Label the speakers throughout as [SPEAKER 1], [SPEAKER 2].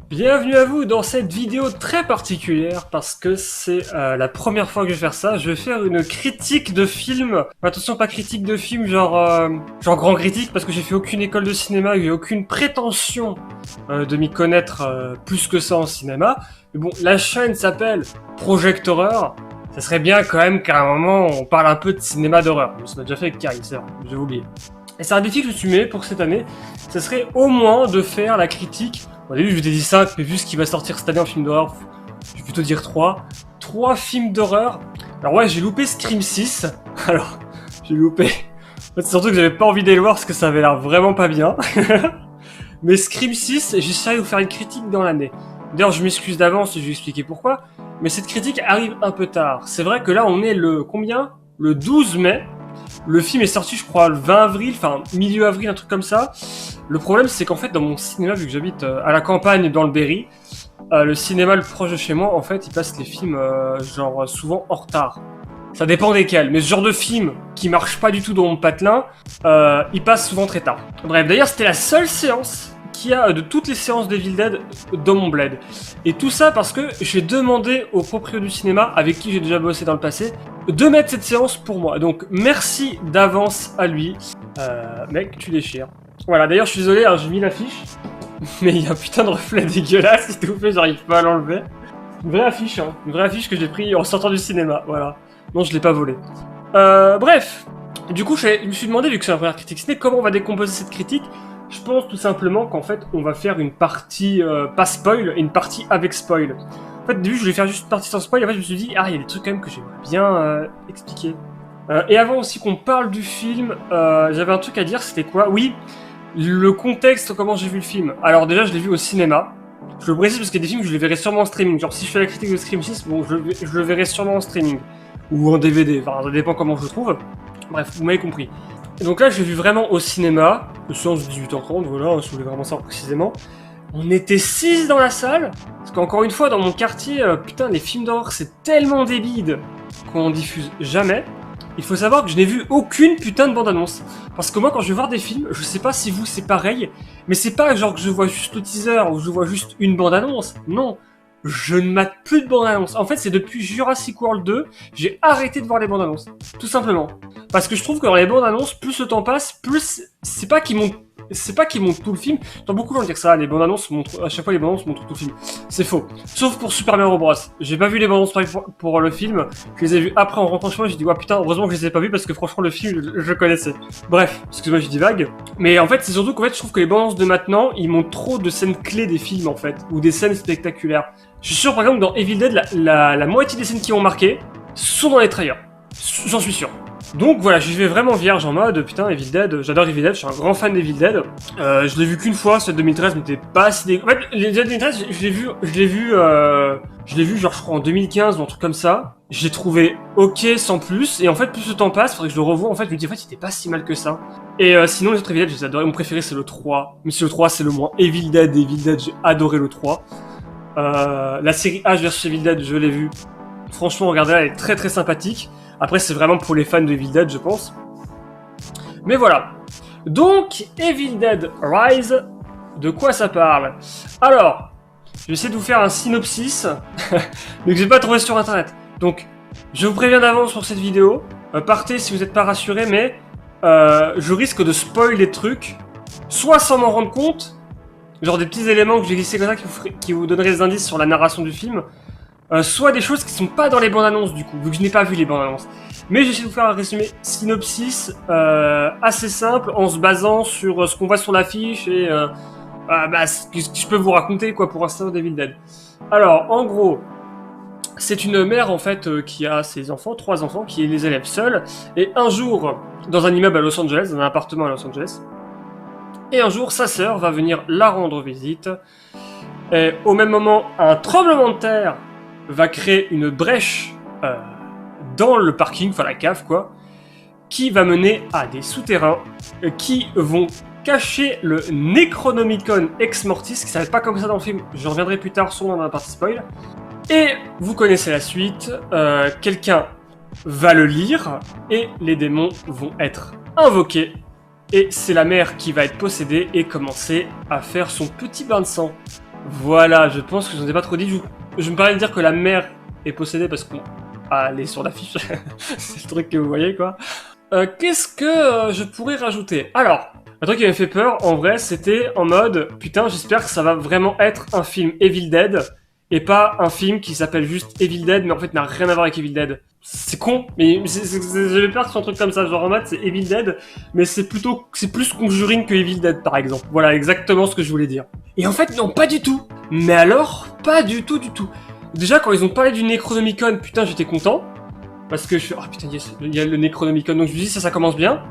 [SPEAKER 1] Bienvenue à vous dans cette vidéo très particulière parce que c'est la première fois que je vais faire ça. Je vais faire une critique de film. Attention, pas critique de film genre grand critique parce que j'ai fait aucune école de cinéma, j'ai aucune prétention de m'y connaître plus que ça en cinéma. Mais bon, la chaîne s'appelle Project Horror. Ça serait bien quand même qu'à un moment on parle un peu de cinéma d'horreur. Ça m'a déjà fait avec Carrie, c'est vrai, j'ai oublié. Et c'est un défi que je me suis mis pour cette année. Ce serait au moins de faire la critique. Au début, je t'ai dit 5, mais vu ce qui va sortir cette année en film d'horreur, je vais plutôt dire 3. 3 films d'horreur. Alors ouais, j'ai loupé Scream 6. Alors, j'ai loupé. En fait, c'est surtout que j'avais pas envie d'aller le voir parce que ça avait l'air vraiment pas bien. Mais Scream 6, j'essaierai de vous faire une critique dans l'année. D'ailleurs, je m'excuse d'avance et je vais expliquer pourquoi. Mais cette critique arrive un peu tard. C'est vrai que là, on est le combien? Le 12 mai. Le film est sorti, je crois, le 20 avril, enfin milieu avril, un truc comme ça. Le problème, c'est qu'en fait, dans mon cinéma, vu que j'habite à la campagne, dans le Berry, le cinéma le proche de chez moi, en fait, il passe les films genre souvent en retard. Ça dépend desquels, mais ce genre de film qui marche pas du tout dans mon patelin, il passe souvent très tard. Bref, d'ailleurs, c'était la seule séance qu'il y a de toutes les séances d'Evil Dead dans mon bled. Et tout ça parce que j'ai demandé au proprio du cinéma, avec qui j'ai déjà bossé dans le passé, de mettre cette séance pour moi. Donc merci d'avance à lui. Mec, tu déchires. Voilà, d'ailleurs je suis désolé, hein, j'ai mis l'affiche, mais il y a un putain de reflet dégueulasse, s'il te plaît, j'arrive pas à l'enlever. Une vraie affiche, hein. Une vraie affiche que j'ai pris en sortant du cinéma, voilà. Non, je l'ai pas volée. Bref. Du coup, je me suis demandé, vu que c'est la première critique ciné, comment on va décomposer cette critique. Je pense tout simplement qu'en fait, on va faire une partie pas spoil et une partie avec spoil. En fait, au début, je voulais faire juste une partie sans spoil, et en fait, je me suis dit, il y a des trucs quand même que j'aimerais bien expliquer. Et avant aussi qu'on parle du film, j'avais un truc à dire, c'était quoi? Oui, le contexte, comment j'ai vu le film. Alors déjà, je l'ai vu au cinéma. Je le précise parce qu'il y a des films que je les verrai sûrement en streaming. Genre, si je fais la critique de Scream 6, bon, je le verrai sûrement en streaming. Ou en DVD, enfin, ça dépend comment je le trouve. Bref, vous m'avez compris. Et donc là, je l'ai vu vraiment au cinéma, le séance de 18h30, voilà, si vous voulez vraiment savoir précisément. On était 6 dans la salle, parce qu'encore une fois, dans mon quartier, putain, les films d'horreur, c'est tellement débile qu'on diffuse jamais. Il faut savoir que je n'ai vu aucune putain de bande-annonce. Parce que moi, quand je vais voir des films, je sais pas si vous, c'est pareil, mais c'est pas genre que je vois juste le teaser ou je vois juste une bande-annonce. Non, je ne mate plus de bande-annonce. En fait, c'est depuis Jurassic World 2, j'ai arrêté de voir les bandes-annonces. Tout simplement. Parce que je trouve que dans les bandes-annonces, plus le temps passe, plus c'est pas qu'ils montrent tout le film. J'entends beaucoup de gens dire ça, les bandes-annonces montrent, à chaque fois les bandes-annonces montrent tout le film. C'est faux. Sauf pour Super Mario Bros. J'ai pas vu les bandes-annonces pour le film, je les ai vues après en rentrant chez moi, j'ai dit, ouais putain, heureusement que je les ai pas vues parce que franchement le film, je le connaissais. Bref, excuse-moi, je divague. Mais en fait, c'est surtout qu'en fait, je trouve que les bandes-annonces de maintenant, ils montrent trop de scènes clés des films en fait, ou des scènes spectaculaires. Je suis sûr, par exemple, dans Evil Dead, la moitié des scènes qui ont marqué sont dans les trailers. J'en suis sûr. Donc voilà, je vais vraiment vierge en mode putain, Evil Dead, j'adore Evil Dead, je suis un grand fan d'Evil Dead. Je l'ai vu qu'une fois, celui de 2013, mais t'es pas assez En fait, les Dead 2013, je l'ai vu genre je crois en 2015 ou un truc comme ça. Je l'ai trouvé ok sans plus, et en fait plus le temps passe, faudrait que je le revoie, en fait je me dis en fait il était pas si mal que ça. Et sinon les autres Evil Dead, je les adoré, mon préféré c'est le 3, mais c'est le 3 c'est le moins. Evil Dead, j'ai adoré le 3. La série H vs Evil Dead, je l'ai vu. Franchement, regardez-la, elle est très très sympathique. Après, c'est vraiment pour les fans de Evil Dead, je pense. Mais voilà. Donc, Evil Dead Rise, de quoi ça parle? Alors, je vais essayer de vous faire un synopsis, mais que j'ai pas trouvé sur internet. Donc, je vous préviens d'avance pour cette vidéo. Partez si vous n'êtes pas rassurés, mais je risque de spoil des trucs, soit sans m'en rendre compte, genre des petits éléments que j'ai glissés comme ça qui vous donneraient des indices sur la narration du film, soit des choses qui sont pas dans les bandes annonces du coup, vu que je n'ai pas vu les bandes annonces. Mais j'essaie de vous faire un résumé synopsis assez simple en se basant sur ce qu'on voit sur l'affiche et ce que je peux vous raconter quoi pour l'instant d'Evil Dead. Alors en gros, c'est une mère en fait qui a ses enfants, 3 enfants, qui les élève seule, et un jour dans un immeuble à Los Angeles, dans un appartement à Los Angeles, et un jour sa sœur va venir la rendre visite. Et au même moment, un tremblement de terre va créer une brèche dans le parking, enfin la cave quoi, qui va mener à des souterrains qui vont cacher le Necronomicon Ex Mortis, qui s'appelle pas comme ça dans le film, je reviendrai plus tard sur dans la partie spoil. Et vous connaissez la suite, quelqu'un va le lire et les démons vont être invoqués. Et c'est la mère qui va être possédée et commencer à faire son petit bain de sang. Voilà, je pense que je n'en ai pas trop dit. Je me parlais de dire que la mère est possédée parce qu'on... Ah, elle est sur l'affiche. C'est le truc que vous voyez, quoi. Qu'est-ce que je pourrais rajouter? Alors, un truc qui m'a fait peur, en vrai, c'était en mode... Putain, j'espère que ça va vraiment être un film Evil Dead et pas un film qui s'appelle juste Evil Dead, mais en fait n'a rien à voir avec Evil Dead. C'est con, mais j'avais peur que ce soit un truc comme ça, genre en mode c'est Evil Dead, mais c'est plus Conjuring que Evil Dead par exemple. Voilà exactement ce que je voulais dire. Et en fait non, pas du tout. Mais alors, pas du tout du tout. Déjà quand ils ont parlé du Necronomicon, putain j'étais content. Parce que je suis... Oh putain, yes, il y a le Necronomicon, donc je me dis ça commence bien.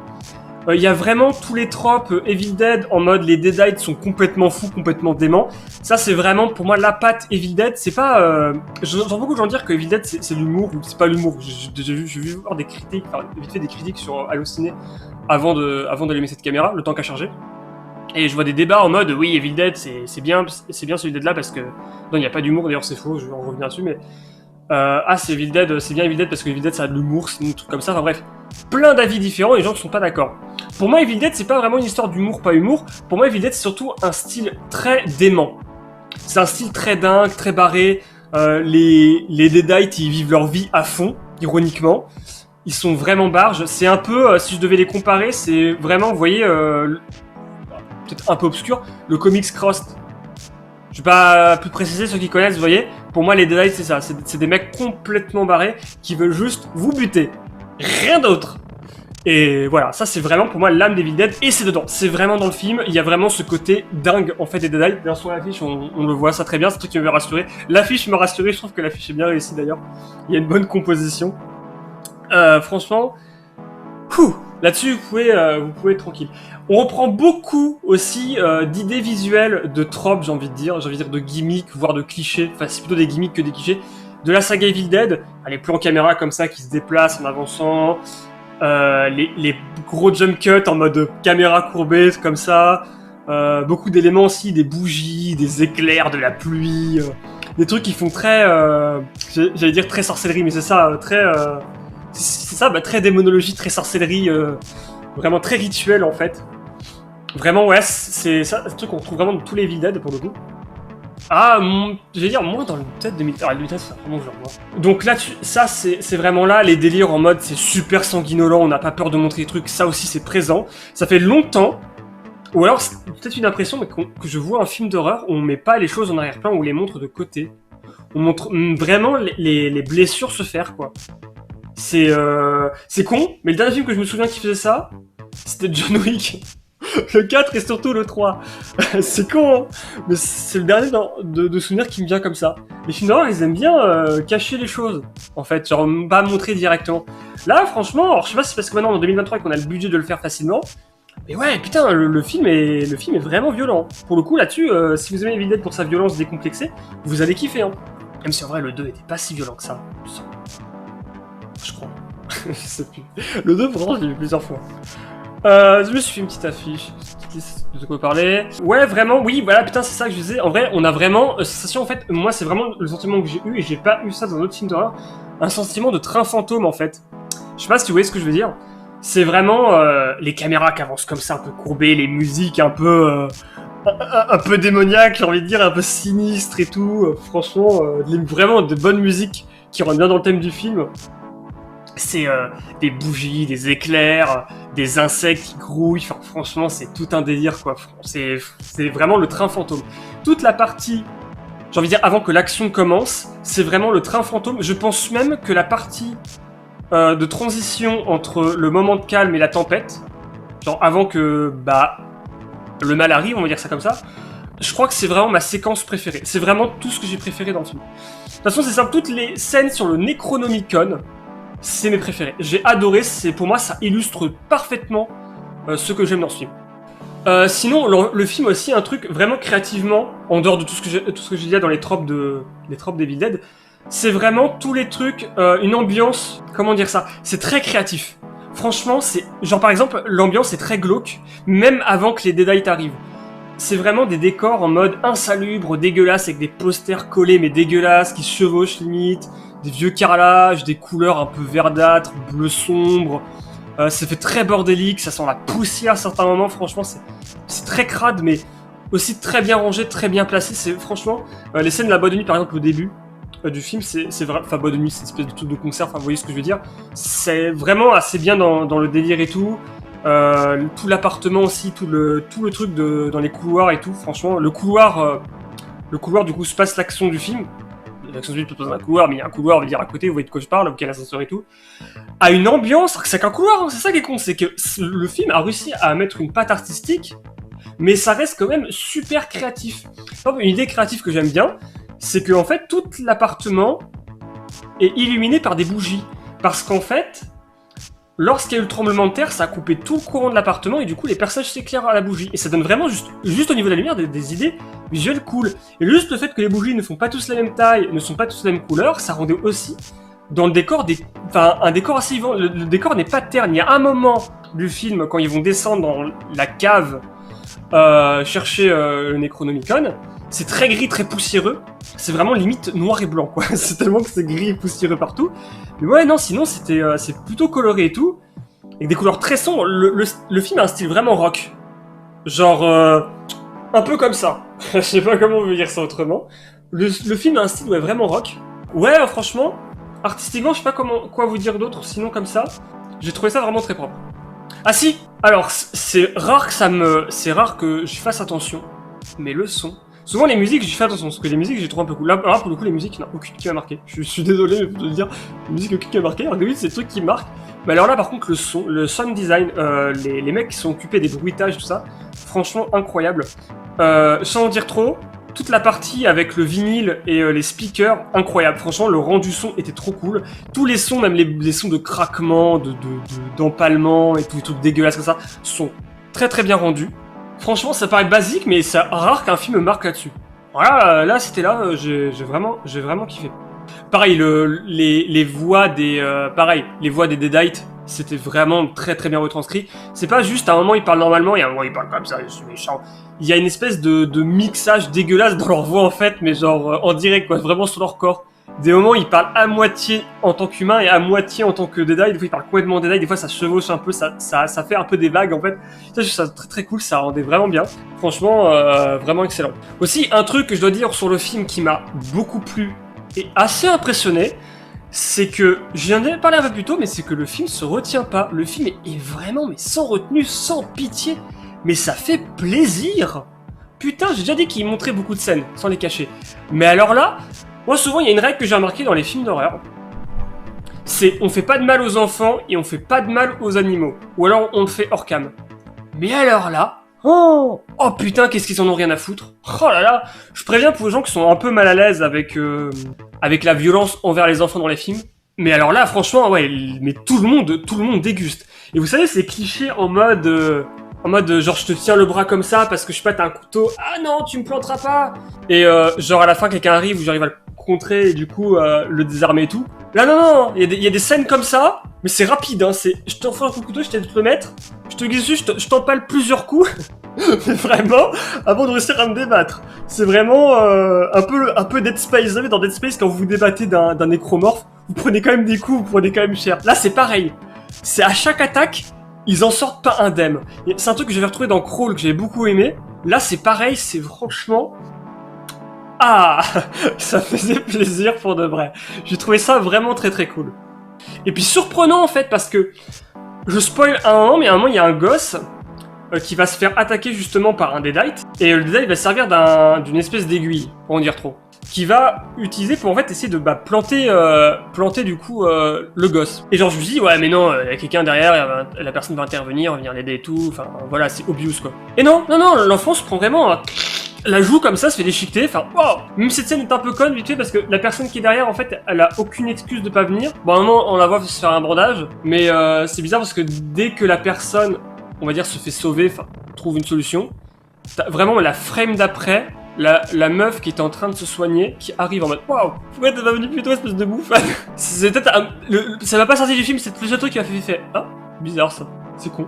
[SPEAKER 1] Il y a vraiment tous les tropes Evil Dead en mode les Deadites sont complètement fous, complètement déments. Ça c'est vraiment pour moi la patte Evil Dead. C'est pas... J'entends beaucoup de gens dire que Evil Dead c'est l'humour ou c'est pas l'humour. J'ai vu voir des critiques, enfin vite fait des critiques sur Allociné avant d'allumer cette caméra, le temps qu'à charger. Et je vois des débats en mode oui Evil Dead c'est bien ce Evil Dead là parce que... Non il n'y a pas d'humour d'ailleurs c'est faux, je vais en revenir dessus mais... c'est Evil Dead, c'est bien Evil Dead parce que Evil Dead ça a de l'humour, c'est un truc comme ça, enfin bref. Plein d'avis différents et les gens ne sont pas d'accord. Pour moi Evil Dead c'est pas vraiment une histoire d'humour, pas humour. Pour moi Evil Dead c'est surtout un style très dément. C'est un style très dingue, très barré. Les Deadites ils vivent leur vie à fond, ironiquement. Ils sont vraiment barges. C'est un peu, si je devais les comparer, c'est vraiment, vous voyez, peut-être un peu obscur, le Comics Crossed. Je vais pas plus préciser ceux qui connaissent, vous voyez. Pour moi, les Deadites, c'est ça. C'est des mecs complètement barrés qui veulent juste vous buter. Rien d'autre. Et voilà, ça c'est vraiment pour moi l'âme d'Evil Dead. Et c'est dedans. C'est vraiment dans le film. Il y a vraiment ce côté dingue en fait des Deadites. D'ailleurs, sur l'affiche, on le voit ça très bien. C'est un truc qui me rassurer. L'affiche me rassurait. Je trouve que l'affiche est bien réussie d'ailleurs. Il y a une bonne composition. Franchement, là-dessus, vous pouvez être tranquille. On reprend beaucoup aussi d'idées visuelles, de tropes, j'ai envie de dire de gimmicks, voire de clichés. Enfin, c'est plutôt des gimmicks que des clichés. De la saga Evil Dead, les plans caméra comme ça qui se déplacent en avançant, les gros jump cuts en mode caméra courbée comme ça, beaucoup d'éléments aussi, des bougies, des éclairs, de la pluie, des trucs qui font très, j'allais dire très sorcellerie, mais c'est ça, très... c'est ça, très démonologie, très sorcellerie, vraiment très rituel en fait. Vraiment, ouais, c'est ça, c'est un truc qu'on retrouve vraiment dans tous les Evil Dead pour le coup. Ah, je vais dire, moins dans le peut-être 2000. Ah, 2013, c'est vraiment que je le revois. Donc là, ça, c'est vraiment là, les délires en mode c'est super sanguinolent, on n'a pas peur de montrer les trucs, ça aussi c'est présent. Ça fait longtemps, ou alors c'est peut-être une impression, mais que je vois un film d'horreur où on met pas les choses en arrière-plan, où on les montre de côté. On montre vraiment les blessures se faire, quoi. C'est con, mais le dernier film que je me souviens qui faisait ça, c'était John Wick. Le 4 et surtout le 3. C'est con, hein, mais c'est le dernier de souvenirs qui me vient comme ça. Les films d'horreur, ils aiment bien cacher les choses, en fait, genre pas montrer directement. Là, franchement, alors, je sais pas si c'est parce que maintenant, en 2023, qu'on a le budget de le faire facilement, mais ouais, putain, le film est vraiment violent. Pour le coup, là-dessus, si vous aimez Evil Dead pour sa violence décomplexée, vous allez kiffer, hein. Même si en vrai, le 2 était pas si violent que ça. Je crois. Je sais plus. Le 2, pourtant, je l'ai vu plusieurs fois. Je me suis fait une petite affiche, de quoi parler. Ouais, vraiment, oui, voilà, putain, c'est ça que je disais. En vrai, on a vraiment sensation, en fait, moi, c'est vraiment le sentiment que j'ai eu, et j'ai pas eu ça dans un autre film d'horreur, un sentiment de train fantôme, en fait. Je sais pas si vous voyez ce que je veux dire. C'est vraiment les caméras qui avancent comme ça, un peu courbées, les musiques un peu démoniaques, j'ai envie de dire, un peu sinistres et tout. Franchement, vraiment de bonnes musiques qui rentrent bien dans le thème du film. C'est des bougies, des éclairs, des insectes qui grouillent. Enfin, franchement, c'est tout un délire, quoi. C'est vraiment le train fantôme. Toute la partie, j'ai envie de dire, avant que l'action commence, c'est vraiment le train fantôme. Je pense même que la partie de transition entre le moment de calme et la tempête, genre avant que le mal arrive, on va dire ça comme ça, je crois que c'est vraiment ma séquence préférée. C'est vraiment tout ce que j'ai préféré dans le film. De toute façon, c'est simple, toutes les scènes sur le Necronomicon, c'est mes préférés. J'ai adoré, pour moi ça illustre parfaitement ce que j'aime dans ce film. Sinon, le film aussi un truc vraiment créativement, en dehors de tout ce que j'ai dit dans les tropes d'Evil Dead, c'est vraiment tous les trucs, une ambiance, comment dire ça, c'est très créatif. Franchement, c'est genre par exemple l'ambiance est très glauque, même avant que les Deadites arrivent. C'est vraiment des décors en mode insalubre, dégueulasse, avec des posters collés mais dégueulasses, qui se chevauchent limite, des vieux carrelages, des couleurs un peu verdâtres, bleu sombre. Ça fait très bordélique, ça sent la poussière à certains moments, franchement c'est très crade, mais aussi très bien rangé, très bien placé. C'est franchement les scènes de la boîte de nuit, par exemple au début du film, c'est vrai. Enfin, boîte de nuit, c'est une espèce de truc de concert. Enfin, vous voyez ce que je veux dire. C'est vraiment assez bien dans le délire et tout. Tout l'appartement aussi, tout le truc dans les couloirs et tout. Franchement, le couloir du coup se passe l'action du film. L'action du film se passe dans un couloir, mais il y a un couloir, on va dire à côté. Vous voyez de quoi je parle, auquel l'ascenseur et tout. A une ambiance, c'est qu'un couloir. Hein, c'est ça qui est con, c'est que le film a réussi à mettre une patte artistique, mais ça reste quand même super créatif. Une idée créative que j'aime bien, c'est que en fait tout l'appartement est illuminé par des bougies, parce qu'en fait lorsqu'il y a eu le tremblement de terre, ça a coupé tout le courant de l'appartement et du coup les personnages s'éclairent à la bougie. Et ça donne vraiment juste au niveau de la lumière des idées visuelles cool. Et juste le fait que les bougies ne font pas tous la même taille, ne sont pas tous la même couleur, ça rendait aussi dans le décor un décor assez vivant. Le décor n'est pas terne. Il y a un moment du film quand ils vont descendre dans la cave chercher le Necronomicon, c'est très gris, très poussiéreux. C'est vraiment limite noir et blanc, quoi. C'est tellement que c'est gris et poussiéreux partout. Mais ouais, non, sinon c'est plutôt coloré et tout, avec des couleurs très sombres. Le film a un style vraiment rock, genre un peu comme ça. Je sais pas comment on veut dire ça autrement. Le film a un style vraiment rock. Ouais, franchement, artistiquement, je sais pas quoi vous dire d'autre. Sinon comme ça, j'ai trouvé ça vraiment très propre. Ah si, alors c'est rare que je fasse attention, mais le son. Souvent les musiques, j'y fais attention, parce que les musiques j'ai trouvé un peu cool. Là, pour le coup, les musiques, il n'y en a aucune qui m'a marqué. Je suis désolé de le dire, les musiques aucune qui m'a marqué. Alors que oui, c'est le truc qui marque. Mais alors là, par contre, le sound design, les mecs qui sont occupés des bruitages, tout ça, franchement incroyable. Sans en dire trop, toute la partie avec le vinyle et les speakers, incroyable. Franchement, le rendu son était trop cool. Tous les sons, même les sons de craquement, d'empalement et tous les trucs dégueulasses comme ça, sont très très bien rendus. Franchement, ça paraît basique, mais c'est rare qu'un film marque là-dessus. Voilà, là, c'était là, j'ai vraiment kiffé. Pareil, les voix les voix des Deadites, c'était vraiment très très bien retranscrit. C'est pas juste à un moment ils parlent normalement et à un moment ils parlent comme ça, je suis méchant. Il y a une espèce de mixage dégueulasse dans leur voix en fait, mais genre en direct quoi, vraiment sur leur corps. Des moments ils parlent à moitié en tant qu'humain et à moitié en tant que Deadite. Des fois ils parlent complètement Deadite, des fois ça chevauche un peu, ça fait un peu des vagues en fait. Ça je trouve ça très très cool, ça rendait vraiment bien. Franchement, vraiment excellent. Aussi un truc que je dois dire sur le film qui m'a beaucoup plu et assez impressionné, c'est que, j'en ai parlé un peu plus tôt, mais c'est que le film se retient pas. Le film est vraiment, mais sans retenue, sans pitié, mais ça fait plaisir. Putain, j'ai déjà dit qu'il montrait beaucoup de scènes, sans les cacher. Mais alors là, moi souvent il y a une règle que j'ai remarquée dans les films d'horreur, c'est on fait pas de mal aux enfants et on fait pas de mal aux animaux. Ou alors on le fait hors cam. Mais alors là, oh putain, qu'est-ce qu'ils en ont rien à foutre. Oh là là, je préviens pour les gens qui sont un peu mal à l'aise avec la violence envers les enfants dans les films. Mais alors là, franchement, ouais, mais tout le monde déguste. Et vous savez, ces clichés en mode genre je te tiens le bras comme ça parce que je sais pas, t'as un couteau. Ah non, tu me planteras pas. Et genre à la fin quelqu'un arrive ou j'arrive à le contrer et du coup le désarmer et tout. Là non, il y a des scènes comme ça, mais c'est rapide, hein. C'est je t'enfonce un coup de couteau, je t'aide de te le mettre, je te glisse dessus, je t'empale plusieurs coups. Mais vraiment, avant de réussir à me débattre. C'est vraiment un peu Dead Space. Vous savez, dans Dead Space, quand vous vous débattez d'un nécromorphe, vous prenez quand même des coups, vous prenez quand même cher. Là, c'est pareil. C'est à chaque attaque, ils en sortent pas indemnes. C'est un truc que j'avais retrouvé dans Crawl, que j'avais beaucoup aimé. Là, c'est pareil, c'est franchement... Ah, ça faisait plaisir pour de vrai. J'ai trouvé ça vraiment très très cool. Et puis surprenant en fait, parce que... Je spoil un moment, mais à un moment, il y a un gosse... qui va se faire attaquer justement par un Deadite, et le Deadite va servir d'une espèce d'aiguille, pour en dire trop, qui va utiliser pour en fait essayer de planter du coup le gosse. Et genre je me dis ouais mais non, il y a quelqu'un derrière, la personne va intervenir, venir l'aider et tout, enfin voilà, c'est obvious quoi. Et non, l'enfant se prend vraiment la joue comme ça, se fait déchiqueter, enfin wow. Même cette scène est un peu conne vite fait parce que la personne qui est derrière en fait elle a aucune excuse de pas venir. Bon à un moment on la voit se faire un bandage, mais c'est bizarre parce que dès que la personne on va dire se fait sauver, enfin trouve une solution, t'as vraiment la frame d'après, la meuf qui est en train de se soigner, qui arrive en mode waouh, pourquoi t'es pas venu plus tôt espèce de bouffe. C'est peut-être ça va pas sortir du film, c'est le seul truc qui m'a fait ah bizarre ça, c'est con.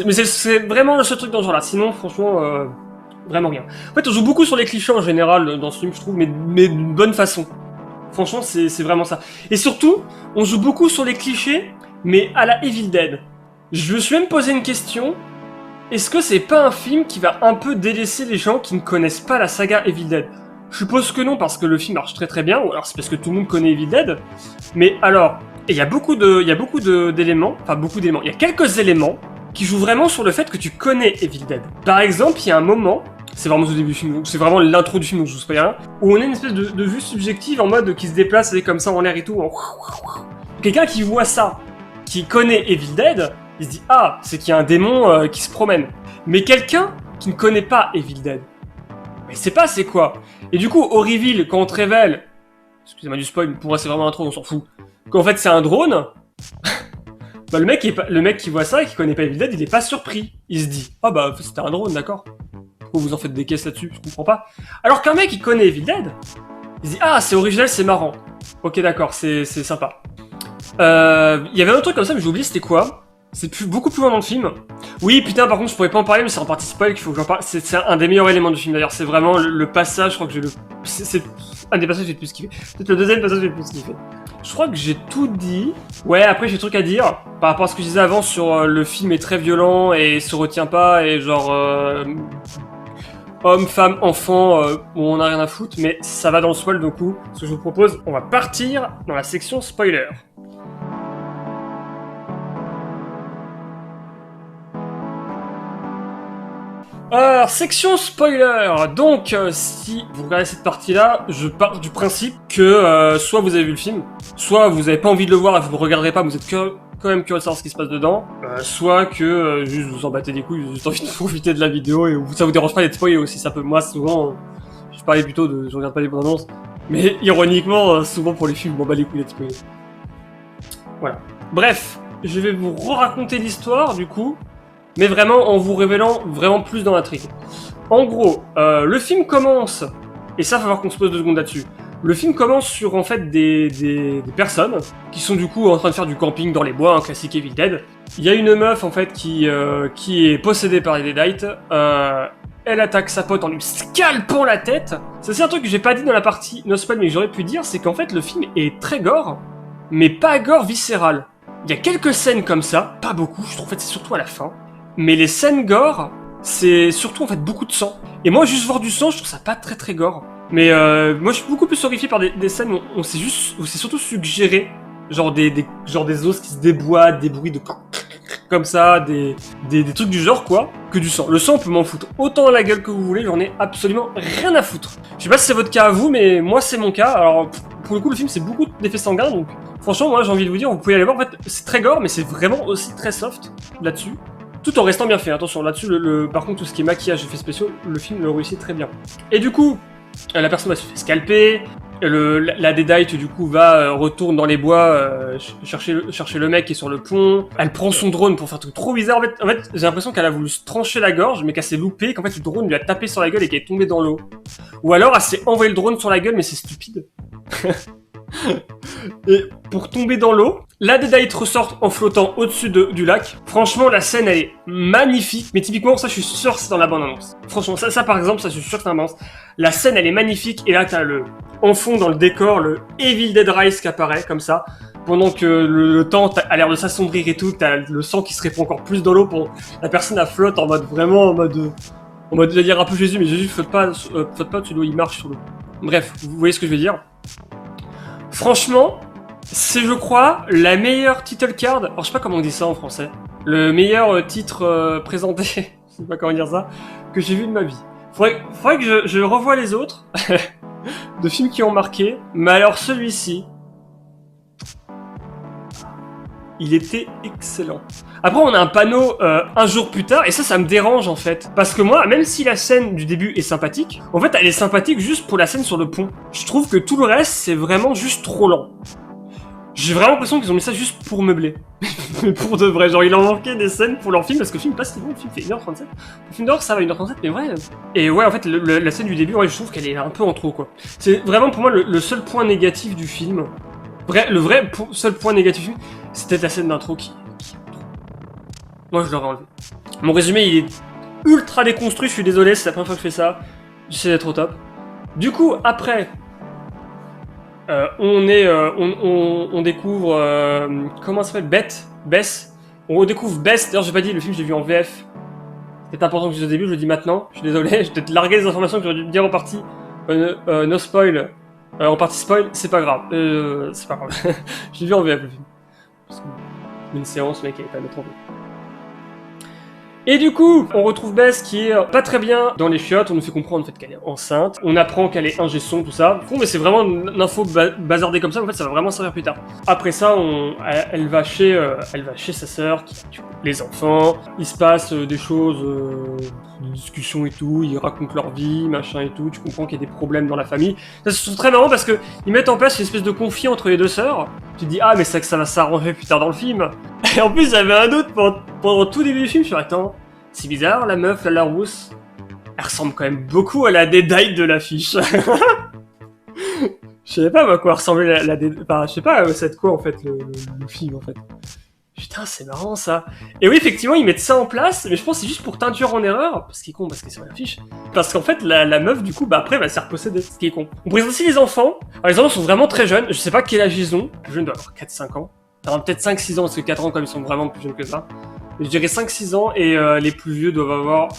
[SPEAKER 1] Mais c'est vraiment le seul truc dans ce genre là, sinon franchement vraiment rien. En fait on joue beaucoup sur les clichés en général dans ce film je trouve, mais d'une bonne façon. Franchement c'est vraiment ça. Et surtout on joue beaucoup sur les clichés, mais à la Evil Dead. Je me suis même posé une question, est-ce que c'est pas un film qui va un peu délaisser les gens qui ne connaissent pas la saga Evil Dead? Je suppose que non, parce que le film marche très très bien, ou alors c'est parce que tout le monde connaît Evil Dead. Mais alors, il y a beaucoup d'éléments, enfin beaucoup d'éléments, il y a quelques éléments qui jouent vraiment sur le fait que tu connais Evil Dead. Par exemple, il y a un moment, c'est vraiment au début du film, c'est vraiment l'intro du film, donc je vous spoil rien, où on a une espèce de vue subjective en mode qui se déplace avec comme ça en l'air et tout. Quelqu'un qui voit ça, qui connaît Evil Dead, il se dit ah, c'est qu'il y a un démon qui se promène. Mais quelqu'un qui ne connaît pas Evil Dead, mais sait pas c'est quoi. Et du coup, au reveal, quand on te révèle, excusez-moi du spoil, mais pour moi c'est vraiment un intro, on s'en fout, qu'en fait c'est un drone, bah le mec qui voit ça et qui connaît pas Evil Dead, il est pas surpris. Il se dit ah bah c'était un drone, d'accord. Pourquoi vous en faites des caisses là-dessus? Je comprends pas. Alors qu'un mec qui connaît Evil Dead, il se dit ah c'est original, c'est marrant. Ok d'accord, c'est sympa. Il y avait un autre truc comme ça, mais j'ai oublié c'était quoi. C'est beaucoup plus loin dans le film. Oui, putain, par contre, je pourrais pas en parler, mais c'est en partie spoil qu'il faut que j'en parle. C'est un des meilleurs éléments du film d'ailleurs. C'est vraiment le passage, je crois que j'ai le. C'est un des passages que j'ai le plus kiffé. Peut-être le deuxième passage que j'ai le plus kiffé. Je crois que j'ai tout dit. Ouais, après, j'ai des trucs à dire par rapport à ce que je disais avant sur le film est très violent et se retient pas et genre. Homme, femme, enfant, on en a rien à foutre, mais ça va dans le spoil, donc coup, ce que je vous propose, on va partir dans la section spoiler. Alors, section spoiler. Donc, si vous regardez cette partie-là, je pars du principe que soit vous avez vu le film, soit vous avez pas envie de le voir et vous ne regarderez pas, vous êtes quand même curieux de savoir ce qui se passe dedans, soit que juste vous en battez les couilles, vous avez juste envie de profiter de la vidéo et ça vous dérange pas d'être spoilé aussi. Ça peut, moi souvent, je parlais plutôt de, je regarde pas les bandes annonces, mais ironiquement, souvent pour les films, je m'en bats les couilles d'être spoilé. Voilà. Bref, je vais vous raconter l'histoire du coup. Mais vraiment en vous révélant vraiment plus dans l'intrigue. En gros, le film commence, et ça, il va falloir qu'on se pose 2 secondes là-dessus. Le film commence sur en fait des personnes qui sont du coup en train de faire du camping dans les bois, un classique Evil Dead. Il y a une meuf en fait qui est possédée par les Deadites. Elle attaque sa pote en lui scalpant la tête. Ça c'est un truc que j'ai pas dit dans la partie no spoil mais que j'aurais pu dire, c'est qu'en fait le film est très gore, mais pas gore viscéral. Il y a quelques scènes comme ça, pas beaucoup, je trouve en fait c'est surtout à la fin. Mais les scènes gore, c'est surtout en fait beaucoup de sang. Et moi, juste voir du sang, je trouve ça pas très très gore. Mais moi, je suis beaucoup plus horrifié par des scènes où c'est surtout suggéré, genre des os qui se déboîtent, des bruits de comme ça, des trucs du genre quoi, que du sang. Le sang, on peut m'en foutre autant à la gueule que vous voulez, j'en ai absolument rien à foutre. Je sais pas si c'est votre cas à vous, mais moi c'est mon cas. Alors pour le coup, le film c'est beaucoup d'effets sanguins, donc franchement, moi j'ai envie de vous dire, vous pouvez aller voir. En fait, c'est très gore, mais c'est vraiment aussi très soft là-dessus. Tout en restant bien fait, attention, là-dessus, par contre, tout ce qui est maquillage, effets spéciaux, le film le réussit très bien. Et du coup, la personne va se faire scalper, la Deadite, du coup, retourne dans les bois, chercher le mec qui est sur le pont, elle prend son drone pour faire un truc trop bizarre, en fait j'ai l'impression qu'elle a voulu se trancher la gorge, mais qu'elle s'est loupée, qu'en fait le drone lui a tapé sur la gueule et qu'elle est tombée dans l'eau. Ou alors, elle s'est envoyé le drone sur la gueule, mais c'est stupide. Et pour tomber dans l'eau, la Deadite ressort en flottant au-dessus du lac. Franchement, la scène, elle est magnifique. Mais typiquement, ça, je suis sûr que c'est dans la bande-annonce. Franchement, ça par exemple, ça, je suis sûr que c'est dans la bande-annonce. La scène, elle est magnifique. Et là, t'as en fond, dans le décor, le Evil Dead Rise qui apparaît, comme ça. Pendant que le temps a l'air de s'assombrir et tout, t'as le sang qui se répand encore plus dans l'eau pour la personne à flotte en mode vraiment, en mode, j'allais dire un peu Jésus, mais Jésus flotte pas au-dessus de l'eau, il marche sur l'eau. Bref, vous voyez ce que je veux dire. Franchement, c'est, je crois, la meilleure title card. Alors, je sais pas comment on dit ça en français. Le meilleur titre présenté, je sais pas comment dire ça, que j'ai vu de ma vie. Faudrait que je revoie les autres de films qui ont marqué. Mais alors, celui-ci, il était excellent. Après, on a un panneau un jour plus tard, et ça me dérange en fait. Parce que moi, même si la scène du début est sympathique, en fait, elle est sympathique juste pour la scène sur le pont. Je trouve que tout le reste, c'est vraiment juste trop lent. J'ai vraiment l'impression qu'ils ont mis ça juste pour meubler. Mais pour de vrai, genre il en manquait des scènes pour leur film, parce que le film passe si bon, le film fait 1h37. Le film d'or, ça va 1h37, mais vrai. Et ouais, en fait, la scène du début, ouais, je trouve qu'elle est un peu en trop, quoi. C'est vraiment pour moi le seul point négatif du film. Le vrai seul point négatif du film, c'était la scène d'intro qui... Moi, je l'aurais enlevé. Mon résumé, il est ultra déconstruit, je suis désolé, c'est la première fois que je fais ça. J'essaie d'être au top. Du coup, après... on découvre comment ça s'appelle, Bess. On découvre Bess. D'ailleurs, j'ai pas dit, le film j'ai vu en VF. C'est important que je dise au début, je le dis maintenant. Je suis désolé, je vais te larguer des informations que j'aurais dû me dire en partie. No spoil. En partie spoil, c'est pas grave. C'est pas grave. Je l'ai vu en VF le film. Parce que une séance, mec, elle est pas mettre en VF. Et du coup, on retrouve Bess qui est pas très bien dans les chiottes, on nous fait comprendre en fait qu'elle est enceinte, on apprend qu'elle est ingé son, tout ça. Bon, mais c'est vraiment une info bazardée comme ça, en fait ça va vraiment servir plus tard. Après ça, elle va chez sa sœur, qui a du coup, les enfants, il se passe des choses, des discussions et tout, ils racontent leur vie, machin et tout, tu comprends qu'il y a des problèmes dans la famille. Ça c'est très marrant parce que ils mettent en place une espèce de conflit entre les deux sœurs. Tu te dis, ah mais c'est que ça va s'arranger plus tard dans le film. Et en plus, j'avais un doute pendant tout début du film, je suis attends, c'est bizarre, la meuf, la rousse, elle ressemble quand même beaucoup à la Deadite de l'affiche. Je savais pas à quoi ressemblait enfin, je sais pas, c'est quoi en fait le film en fait. Putain, c'est marrant ça. Et oui, effectivement, ils mettent ça en place, mais je pense que c'est juste pour t'induire en erreur, parce qu'il est con, parce que c'est sur l'affiche. Parce qu'en fait, la meuf, du coup, bah après, va se faire posséder, ce qui est con. On présente aussi les enfants. Alors, les enfants sont vraiment très jeunes, je sais pas quel âge ils ont. Le plus jeune doit avoir 4-5 ans. Alors, peut-être 5-6 ans, parce que 4 ans, comme ils sont vraiment plus jeunes que ça. Mais je dirais 5-6 ans, et les plus vieux doivent avoir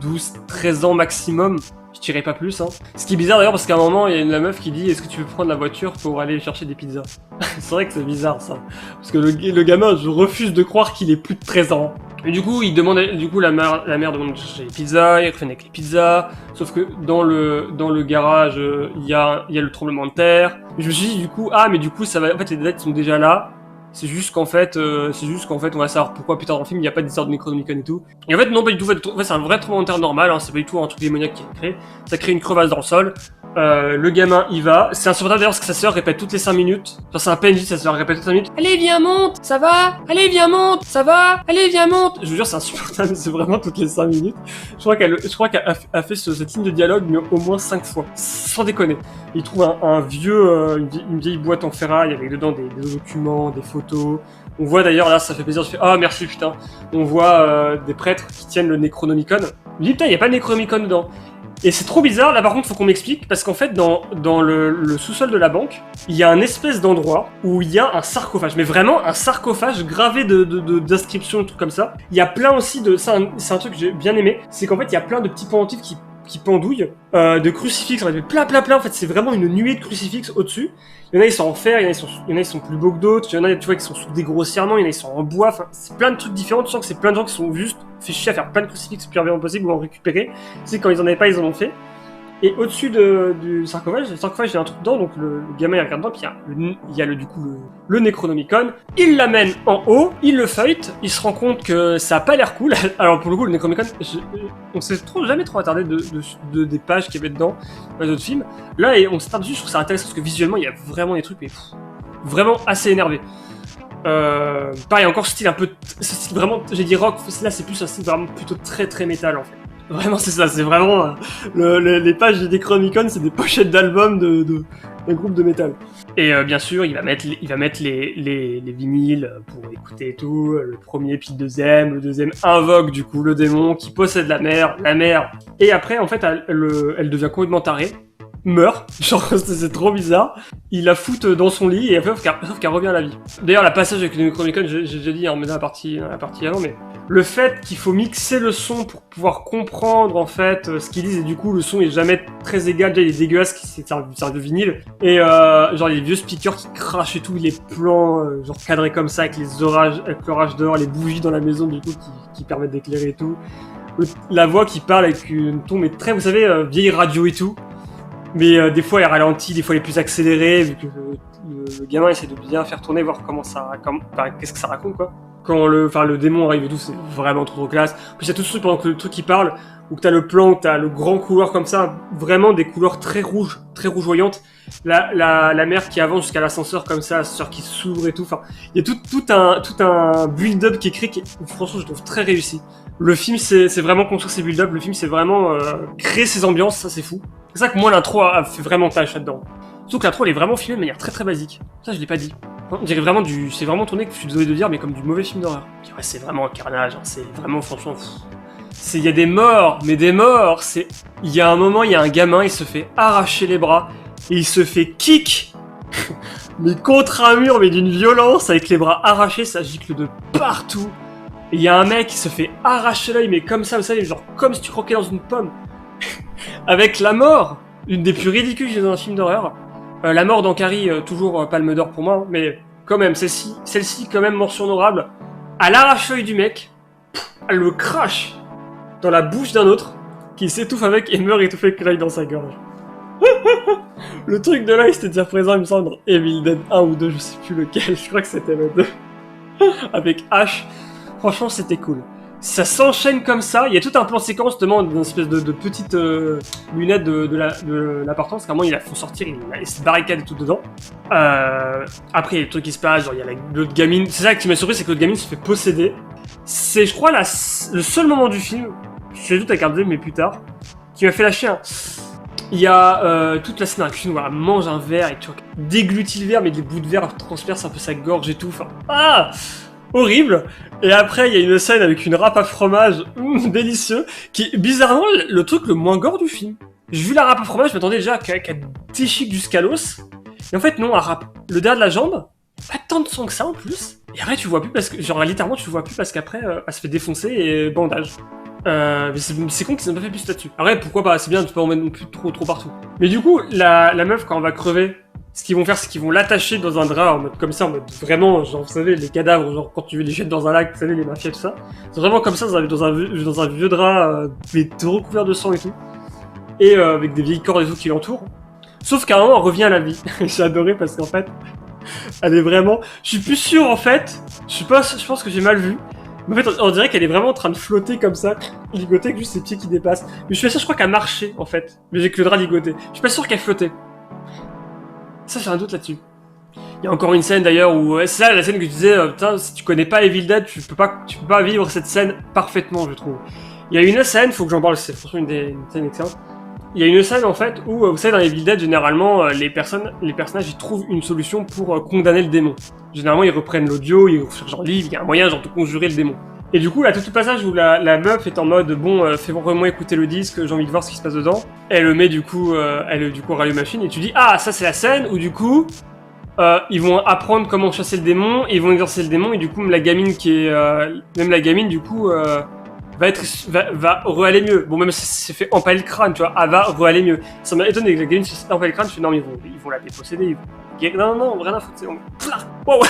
[SPEAKER 1] 12-13 ans maximum. Je dirais pas plus, hein. Ce qui est bizarre d'ailleurs, parce qu'à un moment, il y a la meuf qui dit « Est-ce que tu veux prendre la voiture pour aller chercher des pizzas ?» C'est vrai que c'est bizarre, ça. Parce que le gamin, je refuse de croire qu'il est plus de 13 ans. Et du coup, il demande, la mère demande de chercher les pizzas, il refait avec les pizzas. Sauf que dans le garage, il y a le tremblement de terre. Et je me suis dit, du coup, ah, mais du coup, ça va, en fait, les dates sont déjà là. C'est juste qu'en fait, on va savoir pourquoi plus tard dans le film, il n'y a pas d'histoire de Necronomicon et tout. Et en fait, non, pas du tout. En fait, c'est un vrai tremblement de terre normal, hein, c'est pas du tout un truc démoniaque qui est créé. Ça crée une crevasse dans le sol. Le gamin y va. C'est insupportable d'ailleurs parce que sa sœur répète toutes les 5 minutes. Enfin, c'est un PNJ, sa sœur répète toutes les 5 minutes. Allez, viens, monte, ça va. Allez, viens, monte, ça va. Allez, viens, monte. Je vous jure, c'est insupportable, c'est vraiment toutes les 5 minutes. Je crois qu'elle a fait cette ligne de dialogue mais au moins 5 fois. Sans déconner. Il trouve une vieille boîte en ferraille avec dedans des documents, des photos. On voit d'ailleurs, là, ça fait plaisir, je fais « Ah, merci, putain !» On voit des prêtres qui tiennent le Necronomicon. Je me dis « Putain, il n'y a pas de Necronomicon dedans !» Et c'est trop bizarre, là par contre faut qu'on m'explique, parce qu'en fait dans le sous-sol de la banque, il y a un espèce d'endroit où il y a un sarcophage, mais vraiment un sarcophage gravé d'inscriptions, un truc comme ça. Il y a plein aussi de... C'est un truc que j'ai bien aimé, c'est qu'en fait il y a plein de petits pendentifs qui pendouillent, de crucifix, plein, en fait c'est vraiment une nuée de crucifix au-dessus. Il y en a ils sont en fer, il y en a ils sont plus beaux que d'autres, il y en a tu vois qui sont sous des grossièrement, il y en a ils sont en bois, enfin c'est plein de trucs différents, tu sens que c'est plein de gens qui sont juste fait chier à faire plein de crucifix le plus rapidement possible ou en récupérer. Tu sais quand ils en avaient pas ils en ont fait. Et au-dessus du sarcophage, le sarcophage il y a un truc dedans, donc le gamin il regarde dedans, puis il y a le Necronomicon, il l'amène en haut, il le feuillete, il se rend compte que ça a pas l'air cool. Alors pour le coup le Necronomicon, on s'est jamais trop attardé des pages qu'il y avait dedans dans les autres films. Là on s'attarde dessus, je trouve ça intéressant parce que visuellement il y a vraiment des trucs mais vraiment assez énervés. Pareil encore ce style un peu, ce style vraiment, j'ai dit rock, là c'est plus un style vraiment plutôt très métal en fait. Vraiment c'est ça, c'est vraiment les pages des Necronomicon, c'est des pochettes d'albums d'un groupe de métal. Et bien sûr, il va mettre les vinyles pour écouter et tout. Le premier puis le deuxième invoque du coup le démon qui possède la mère. Et après en fait elle devient complètement tarée. Meurt, genre c'est trop bizarre. Il la fout dans son lit et après sauf qu'elle revient à la vie. D'ailleurs la passage avec le Necronomicon, j'ai déjà dit dans la partie avant, mais le fait qu'il faut mixer le son pour pouvoir comprendre en fait ce qu'ils disent et du coup le son est jamais très égal, déjà il est dégueulasse, c'est un de vinyle et genre les vieux speakers qui crachent et tout, les plans genre cadrés comme ça avec avec l'orage dehors, les bougies dans la maison du coup qui permettent d'éclairer et tout. La voix qui parle avec une ton mais très, vous savez, vieille radio et tout. Mais des fois elle ralentit, des fois elle est plus accélérée, vu que le gamin essaie de bien faire tourner, voir qu'est-ce que ça raconte quoi. Quand le démon arrive et tout, c'est vraiment trop classe. En plus il y a tout ce truc pendant que le truc il parle, où t'as le plan, où t'as le grand couloir comme ça, vraiment des couleurs très rougeoyantes. La mère qui avance jusqu'à l'ascenseur comme ça, l'ascenseur qui s'ouvre et tout. Enfin, il y a tout un build-up qui est créé, qui franchement je trouve très réussi. Le film c'est vraiment construire ses build-up, le film c'est vraiment créer ses ambiances, ça c'est fou. C'est ça que moi l'intro a fait vraiment tâche là-dedans. Surtout que l'intro elle est vraiment filmée de manière très basique. Ça je l'ai pas dit. On dirait vraiment c'est vraiment tourné, que je suis désolé de dire, mais comme du mauvais film d'horreur. Ouais, c'est vraiment un carnage, hein. C'est vraiment franchement... Il y a des morts, mais des morts, il y a un moment, il y a un gamin, il se fait arracher les bras, et il se fait kick mais contre un mur, mais d'une violence, avec les bras arrachés, ça gicle de partout. Et il y a un mec qui se fait arracher l'œil, mais comme ça, vous savez, genre comme si tu croquais dans une pomme. Avec la mort, une des plus ridicules que j'ai dans un film d'horreur. La mort d'Ancari, toujours Palme d'Or pour moi, hein, mais quand même, celle-ci quand même mention honorable. Elle arrache l'œil du mec, elle le crache dans la bouche d'un autre, qui s'étouffe avec et meurt étouffé avec l'œil dans sa gorge. Le truc de l'œil c'était déjà présent, il me semble, dans Evil Dead 1 ou 2, je sais plus lequel, je crois que c'était le 2. Avec H. Franchement, c'était cool. Ça s'enchaîne comme ça, il y a tout un plan séquence, justement, d'une espèce de petite lunette de l'appartement, parce qu'à un moment, il la faut sortir, il se barricade et tout dedans. Après, il y a des trucs qui se passent, genre, il y a l'autre gamine. C'est ça qui m'a surpris, c'est que l'autre gamine se fait posséder. C'est, je crois, le seul moment du film, je doute avec un deuxième, mais plus tard, qui m'a fait lâcher un... Il y a toute la scène dans la cuisine où elle mange un verre et tu vois, déglutit le verre, mais les bouts de verre transpercent un peu sa gorge et tout. Enfin, ah, horrible. Et après, il y a une scène avec une râpe à fromage, délicieux, qui est bizarrement le truc le moins gore du film. J'ai vu la râpe à fromage, je m'attendais déjà qu'elle déchique jusqu'à l'os. Et en fait, non, elle râpe le derrière de la jambe, pas tant de sang que ça en plus. Et après, tu vois plus parce que, genre, littéralement, tu vois plus parce qu'après, elle se fait défoncer et bandage. Mais c'est con qu'ils n'ont pas fait plus là-dessus. Après, pourquoi pas, c'est bien, tu peux pas en mettre non plus trop partout. Mais du coup, la meuf, quand on va crever, ce qu'ils vont faire, c'est qu'ils vont l'attacher dans un drap, en mode comme ça, en mode vraiment, genre, vous savez, les cadavres, genre, quand tu les jettes dans un lac, vous savez, les mafias, tout ça. C'est vraiment comme ça, dans un vieux drap, mais recouvert de sang et tout. Et avec des vieilles cordes et tout qui l'entourent. Sauf qu'à un moment, elle revient à la vie. J'ai adoré parce qu'en fait, elle est vraiment... Je suis plus sûr, en fait, je pense que j'ai mal vu. Mais en fait, on dirait qu'elle est vraiment en train de flotter comme ça, ligotée, avec juste ses pieds qui dépassent. Mais je suis pas sûr, je crois qu'elle marchait, en fait. Mais avec le drap ligoté. Je suis pas sûr qu'elle flottait. Ça, j'ai un doute là-dessus. Il y a encore une scène d'ailleurs où, c'est ça la scène que je disais, putain, si tu connais pas Evil Dead, tu peux pas vivre cette scène parfaitement, je trouve. Il y a une scène, faut que j'en parle, c'est franchement une scène excellente. Il y a une scène en fait où, vous savez, dans Evil Dead, généralement, les personnages, ils trouvent une solution pour condamner le démon. Généralement, ils reprennent l'audio, ils recherchent en livre, il y a un moyen genre de conjurer le démon. Et du coup, là, tout le passage où la meuf est en mode, bon, fais-moi écouter le disque, j'ai envie de voir ce qui se passe dedans. Elle le met du coup, rallume la machine et tu dis, ah, ça c'est la scène où du coup, ils vont apprendre comment chasser le démon, ils vont exorcer le démon et du coup, la gamine qui est, même la gamine du coup, va re-aller mieux. Bon, même si c'est fait empaler le crâne, tu vois, elle va re-aller mieux. Ça m'a étonné que la gamine se fait empaler le crâne, je fais non, ils vont la déposséder, non, rien à foutre, c'est bon. Wow.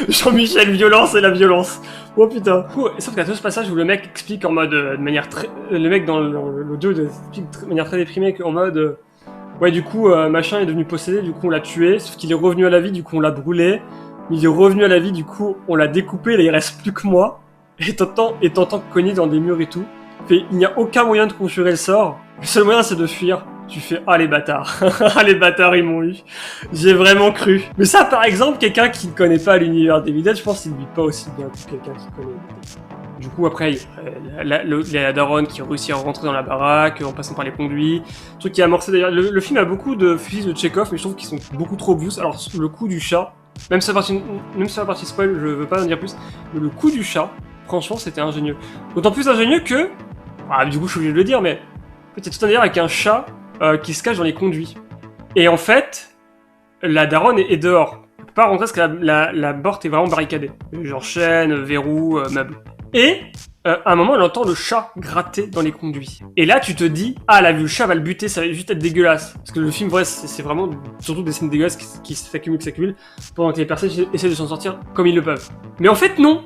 [SPEAKER 1] Jean-Michel, violence et la violence. Oh putain. Sauf qu'à tout ce passage où le mec explique en mode, de manière très... Le mec dans l'audio explique de manière très déprimée en mode... ouais, du coup, machin est devenu possédé, du coup on l'a tué, sauf qu'il est revenu à la vie, du coup on l'a brûlé. Il est revenu à la vie, du coup on l'a découpé, là il reste plus que moi. Et t'entends cogner dans des murs et tout. Fait, il n'y a aucun moyen de conjurer le sort. Le seul moyen c'est de fuir. Tu fais, ah les bâtards, ah les bâtards ils m'ont eu. J'ai vraiment cru. Mais ça par exemple, quelqu'un qui ne connaît pas l'univers d'Evil Dead, je pense qu'il ne vit pas aussi bien que quelqu'un qui connaît. Du coup après, la daronne qui réussit à rentrer dans la baraque en passant par les conduits. Truc qui a amorcé d'ailleurs. Le film a beaucoup de fusil de Chekhov, mais je trouve qu'ils sont beaucoup trop obvious. Alors le coup du chat, même sur la partie spoil, je veux pas en dire plus, mais le coup du chat, franchement c'était ingénieux. D'autant plus ingénieux que, ah, du coup je suis obligé de le dire, mais en fait, il y a tout un délire avec un chat qui se cache dans les conduits. Et en fait, la daronne est dehors. Elle peut pas rentrer parce que la porte est vraiment barricadée. Genre chaîne, verrou, meuble. Et à un moment, elle entend le chat gratter dans les conduits. Et là, tu te dis, ah, elle a vu le chat, va le buter, ça va juste être dégueulasse. Parce que le film, vrai, c'est vraiment surtout des scènes dégueulasses qui s'accumulent, pendant que les personnes essaient de s'en sortir comme ils le peuvent. Mais en fait, non.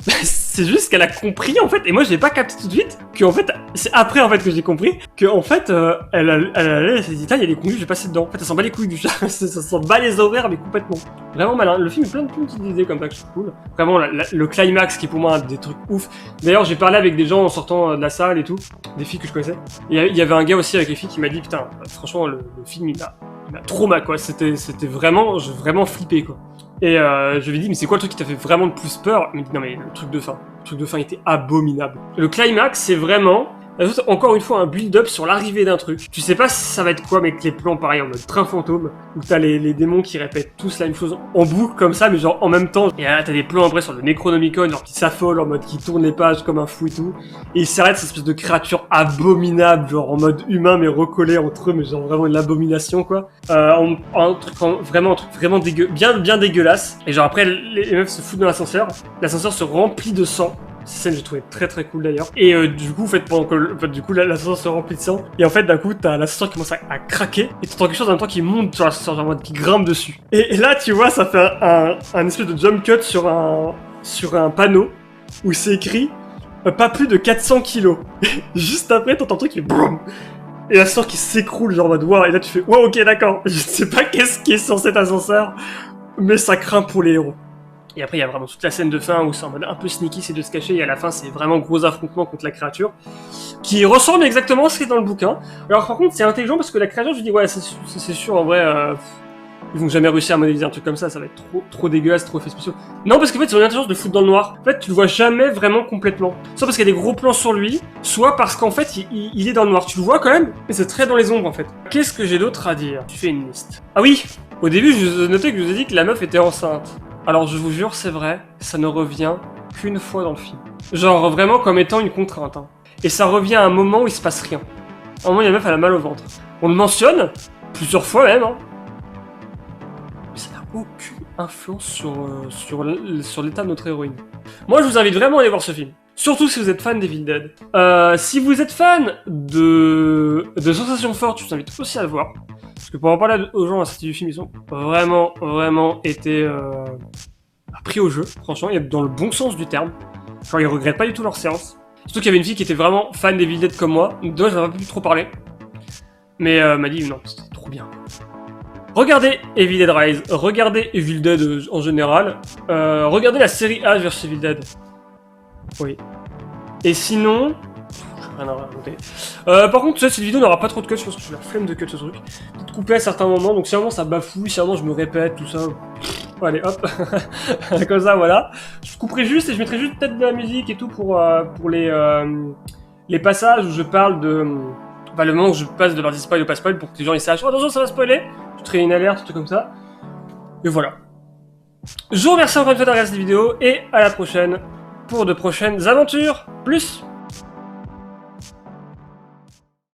[SPEAKER 1] C'est juste qu'elle a compris, en fait, et moi, je l'ai pas capté tout de suite, que en fait, c'est après, en fait, que j'ai compris, que en fait, elle s'est dit, il y a des conduits, je vais passer dedans. En fait, elle s'en bat les couilles du chat, ça s'en bat les ovaires, mais complètement. Vraiment malin. Le film est plein de petites idées comme ça que je trouve cool. Vraiment, le climax qui est pour moi un des trucs ouf. D'ailleurs, j'ai parlé avec des gens en sortant de la salle et tout, des filles que je connaissais. Et il y avait un gars aussi avec les filles qui m'a dit, putain, franchement, le film, il m'a trop mal, quoi. C'était vraiment, j'ai vraiment flippé, quoi. Et je lui ai dit, mais c'est quoi le truc qui t'a fait vraiment le plus peur? Il m'a dit, non mais le truc de fin. Le truc de fin était abominable. Le climax, c'est vraiment, encore une fois, un build-up sur l'arrivée d'un truc. Tu sais pas si ça va être quoi, mais avec les plans pareil en mode train fantôme, où t'as les démons qui répètent tous la même chose en boucle comme ça, mais genre en même temps. Et là, t'as des plans après sur le Necronomicon, genre qui s'affole en mode qui tourne les pages comme un fou et tout. Et il s'arrête cette espèce de créature abominable, genre en mode humain mais recollé entre eux, mais genre vraiment une abomination quoi. Un truc vraiment dégueu, bien dégueulasse. Et genre après, les meufs se foutent dans l'ascenseur. L'ascenseur se remplit de sang. Cette scène, j'ai trouvé très très cool d'ailleurs. Et du coup, en fait, pendant que l'ascenseur se remplit de sang, et en fait, d'un coup, t'as l'ascenseur qui commence à craquer, et t'entends quelque chose en même temps qui monte sur l'ascenseur, genre en mode qui grimpe dessus. Et là, tu vois, ça fait un espèce de jump cut sur un panneau où c'est écrit pas plus de 400 kilos. Juste après, t'entends un truc qui fait boum. Et l'ascenseur qui s'écroule, genre en mode wow, et là tu fais wow, ok, d'accord. Je sais pas qu'est-ce qui est sur cet ascenseur, mais ça craint pour les héros. Et après, il y a vraiment toute la scène de fin où c'est en mode un peu sneaky, c'est de se cacher, et à la fin, c'est vraiment gros affrontement contre la créature, qui ressemble exactement à ce qui est dans le bouquin. Alors, par contre, c'est intelligent parce que la créature, je dis, ouais, c'est sûr, en vrai, ils vont jamais réussir à modéliser un truc comme ça va être trop dégueulasse, trop effets spéciaux. Non, parce qu'en fait, ils ont une intelligence de foutre dans le noir. En fait, tu le vois jamais vraiment complètement. Soit parce qu'il y a des gros plans sur lui, soit parce qu'en fait, il est dans le noir. Tu le vois quand même, mais c'est très dans les ombres, en fait. Qu'est-ce que j'ai d'autre à dire? Tu fais une liste. Ah oui, au début, je vous ai noté que je vous ai dit que la meuf était enceinte. Alors je vous jure, c'est vrai, ça ne revient qu'une fois dans le film. Genre vraiment comme étant une contrainte. Hein. Et ça revient à un moment où il se passe rien. À un moment, il y a la meuf, elle a mal au ventre. On le mentionne, plusieurs fois même, hein. Mais ça n'a aucune influence sur l'état de notre héroïne. Moi, je vous invite vraiment à aller voir ce film. Surtout si vous êtes fan d'Evil Dead. Si vous êtes fan de sensations fortes, je vous invite aussi à le voir. Parce que pour en parler aux gens à la sortie du film, ils ont vraiment été pris au jeu. Franchement, il y a dans le bon sens du terme. Genre, ils regrettent pas du tout leur séance. Surtout qu'il y avait une fille qui était vraiment fan d'Evil Dead comme moi. Dommage, j'en ai pas pu trop parler. Mais m'a dit non, c'était trop bien. Regardez Evil Dead Rise, regardez Evil Dead en général. Regardez la série H vs Evil Dead. Oui. Et sinon... rien à raconter. Par contre, cette vidéo n'aura pas trop de cuts, je pense que je suis la flemme de cut ce truc. Peut-être couper à certains moments, donc si vraiment ça bafouille, si vraiment je me répète, tout ça... Allez, hop. Comme ça, voilà. Je couperai juste et je mettrai juste peut-être de la musique et tout pour les passages où je parle de... Enfin, le moment où je passe de partie spoil ou pas spoil pour que les gens ils sachent « Oh, attention, ça va spoiler !» Je crée une alerte, un truc comme ça. Et voilà. Je vous remercie encore une fois d'avoir regardé cette vidéo et à la prochaine pour de prochaines aventures. Plus.